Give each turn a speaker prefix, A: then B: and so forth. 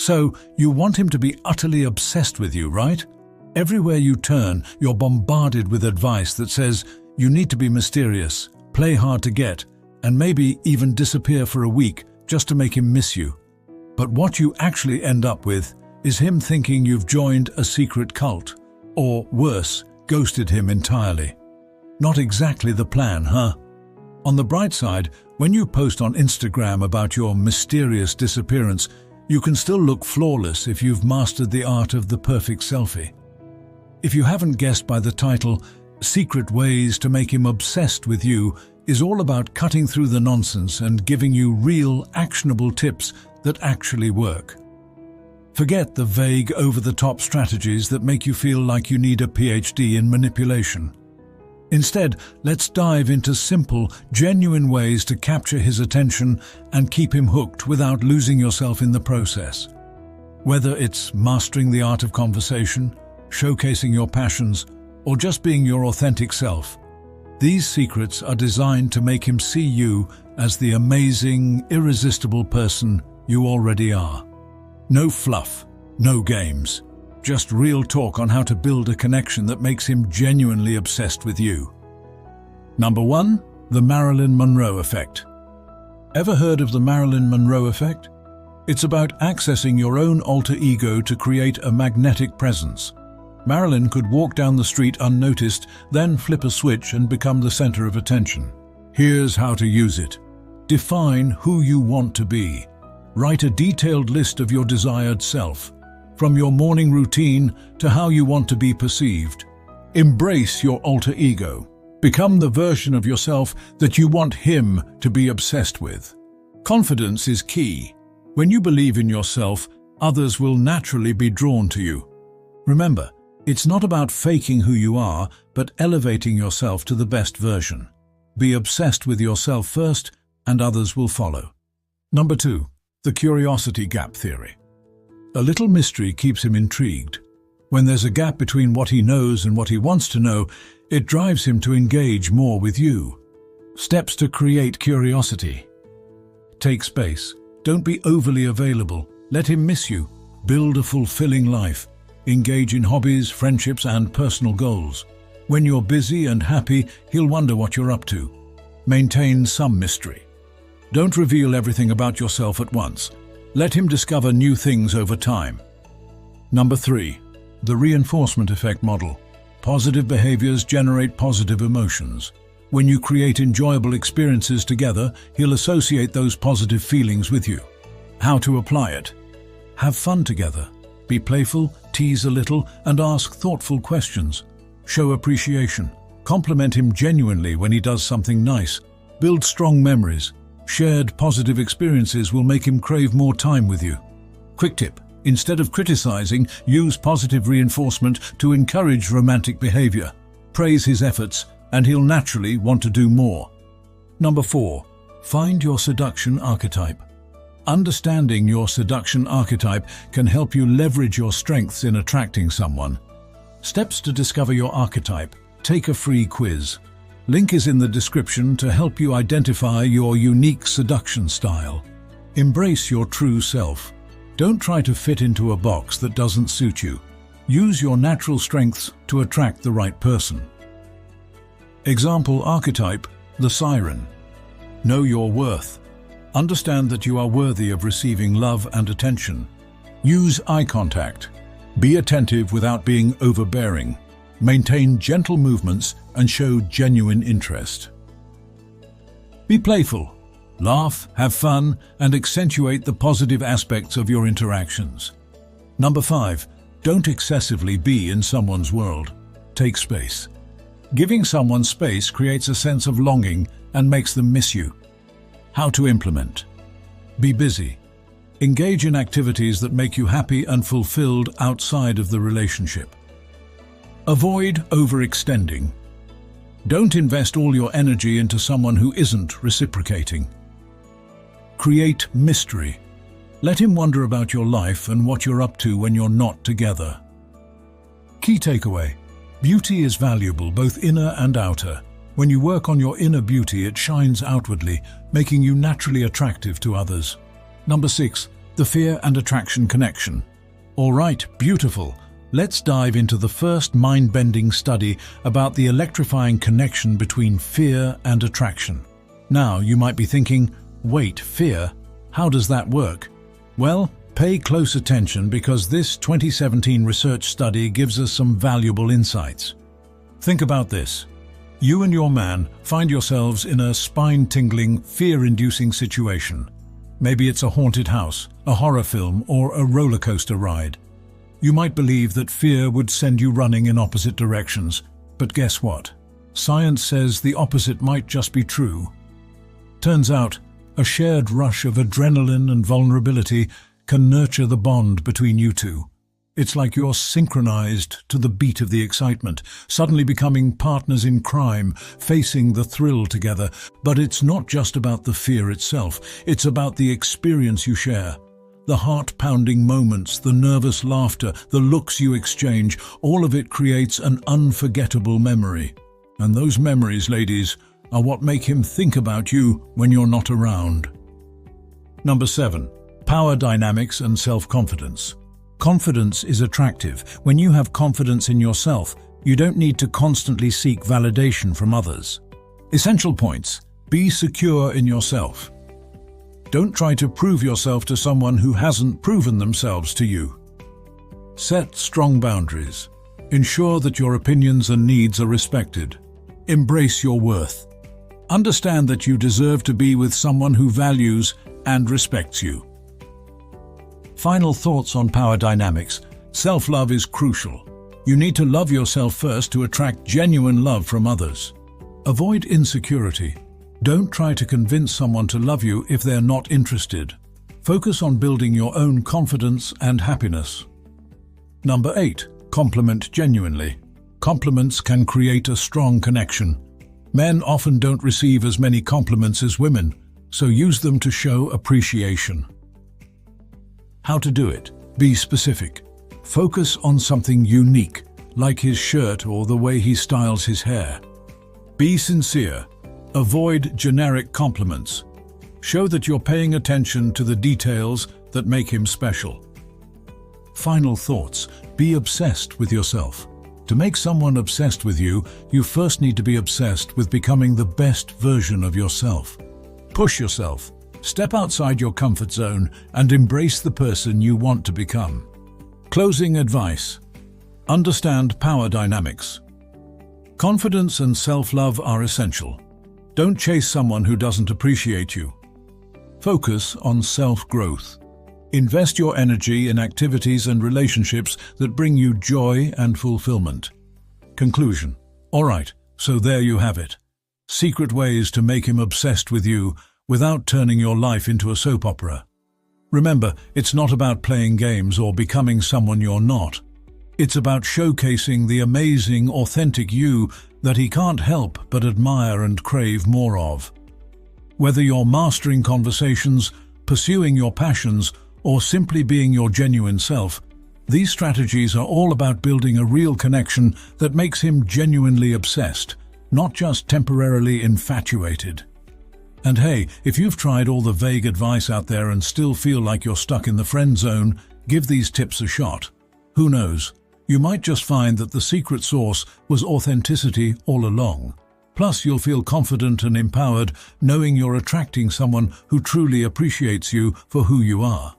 A: So, you want him to be utterly obsessed with you, right? Everywhere you turn, you're bombarded with advice that says you need to be mysterious, play hard to get, and maybe even disappear for a week just to make him miss you. But what you actually end up with is him thinking you've joined a secret cult, or worse, ghosted him entirely. Not exactly the plan, huh? On the bright side, when you post on Instagram about your mysterious disappearance, you can still look flawless if you've mastered the art of the perfect selfie. If you haven't guessed by the title, Secret Ways to Make Him Obsessed with You is all about cutting through the nonsense and giving you real, actionable tips that actually work. Forget the vague, over-the-top strategies that make you feel like you need a PhD in manipulation. Instead, let's dive into simple, genuine ways to capture his attention and keep him hooked without losing yourself in the process. Whether it's mastering the art of conversation, showcasing your passions, or just being your authentic self, these secrets are designed to make him see you as the amazing, irresistible person you already are. No fluff, no games. Just real talk on how to build a connection that makes him genuinely obsessed with you. Number 1. The Marilyn Monroe effect. Ever heard of the Marilyn Monroe effect? It's about accessing your own alter ego to create a magnetic presence. Marilyn could walk down the street unnoticed, then flip a switch and become the center of attention. Here's how to use it. Define who you want to be. Write a detailed list of your desired self, from your morning routine to how you want to be perceived. Embrace your alter ego. Become the version of yourself that you want him to be obsessed with. Confidence is key. When you believe in yourself, others will naturally be drawn to you. Remember, it's not about faking who you are, but elevating yourself to the best version. Be obsessed with yourself first, and others will follow. Number 2. The curiosity gap theory. A little mystery keeps him intrigued. When there's a gap between what he knows and what he wants to know, it drives him to engage more with you. Steps to create curiosity. Take space. Don't be overly available. Let him miss you. Build a fulfilling life. Engage in hobbies, friendships, and personal goals. When you're busy and happy, he'll wonder what you're up to. Maintain some mystery. Don't reveal everything about yourself at once. Let him discover new things over time. Number 3. The reinforcement effect model. Positive behaviors generate positive emotions. When you create enjoyable experiences together, he'll associate those positive feelings with you. How to apply it? Have fun together. Be playful, tease a little, and ask thoughtful questions. Show appreciation. Compliment him genuinely when he does something nice. Build strong memories. Shared positive experiences will make him crave more time with you. Quick tip: instead of criticizing, use positive reinforcement to encourage romantic behavior. Praise his efforts, and he'll naturally want to do more. Number 4. Find your seduction archetype. Understanding your seduction archetype can help you leverage your strengths in attracting someone. Steps to discover your archetype. Take a free quiz. Link is in the description to help you identify your unique seduction style. Embrace your true self. Don't try to fit into a box that doesn't suit you. Use your natural strengths to attract the right person. Example archetype: the siren. Know your worth. Understand that you are worthy of receiving love and attention. Use eye contact. Be attentive without being overbearing. Maintain gentle movements and show genuine interest. Be playful. Laugh, have fun, and accentuate the positive aspects of your interactions. Number 5. Don't excessively be in someone's world. Take space. Giving someone space creates a sense of longing and makes them miss you. How to implement? Be busy. Engage in activities that make you happy and fulfilled outside of the relationship. Avoid overextending. Don't invest all your energy into someone who isn't reciprocating. Create mystery. Let him wonder about your life and what you're up to when you're not together. Key takeaway: beauty is valuable, both inner and outer. When you work on your inner beauty, it shines outwardly, making you naturally attractive to others. Number 6. the fear and attraction connection. All right, beautiful. Let's dive into the first mind-bending study about the electrifying connection between fear and attraction. Now, you might be thinking, wait, fear? How does that work? Well, pay close attention because this 2017 research study gives us some valuable insights. Think about this. You and your man find yourselves in a spine-tingling, fear-inducing situation. Maybe it's a haunted house, a horror film, or a roller coaster ride. You might believe that fear would send you running in opposite directions, but guess what? Science says the opposite might just be true. Turns out, a shared rush of adrenaline and vulnerability can nurture the bond between you two. It's like you're synchronized to the beat of the excitement, suddenly becoming partners in crime, facing the thrill together. But it's not just about the fear itself, it's about the experience you share. The heart-pounding moments, the nervous laughter, the looks you exchange, all of it creates an unforgettable memory. And those memories, ladies, are what make him think about you when you're not around. Number 7. Power dynamics and self-confidence. Confidence is attractive. When you have confidence in yourself, you don't need to constantly seek validation from others. Essential points. Be secure in yourself. Don't try to prove yourself to someone who hasn't proven themselves to you. Set strong boundaries. Ensure that your opinions and needs are respected. Embrace your worth. Understand that you deserve to be with someone who values and respects you. Final thoughts on power dynamics. Self-love is crucial. You need to love yourself first to attract genuine love from others. Avoid insecurity. Don't try to convince someone to love you if they're not interested. Focus on building your own confidence and happiness. Number 8. Compliment genuinely. Compliments can create a strong connection. Men often don't receive as many compliments as women, so use them to show appreciation. How to do it? Be specific. Focus on something unique, like his shirt or the way he styles his hair. Be sincere. Avoid generic compliments. Show that you're paying attention to the details that make him special. Final thoughts. Be obsessed with yourself. To make someone obsessed with you, you first need to be obsessed with becoming the best version of yourself. Push yourself. Step outside your comfort zone and embrace the person you want to become. Closing advice. Understand power dynamics. Confidence and self-love are essential. Don't chase someone who doesn't appreciate you. Focus on self-growth. Invest your energy in activities and relationships that bring you joy and fulfillment. Conclusion. All right, so there you have it. Secret ways to make him obsessed with you without turning your life into a soap opera. Remember, it's not about playing games or becoming someone you're not. It's about showcasing the amazing, authentic you that he can't help but admire and crave more of. Whether you're mastering conversations, pursuing your passions, or simply being your genuine self, these strategies are all about building a real connection that makes him genuinely obsessed, not just temporarily infatuated. And hey, if you've tried all the vague advice out there and still feel like you're stuck in the friend zone, give these tips a shot. Who knows? You might just find that the secret sauce was authenticity all along. Plus, you'll feel confident and empowered knowing you're attracting someone who truly appreciates you for who you are.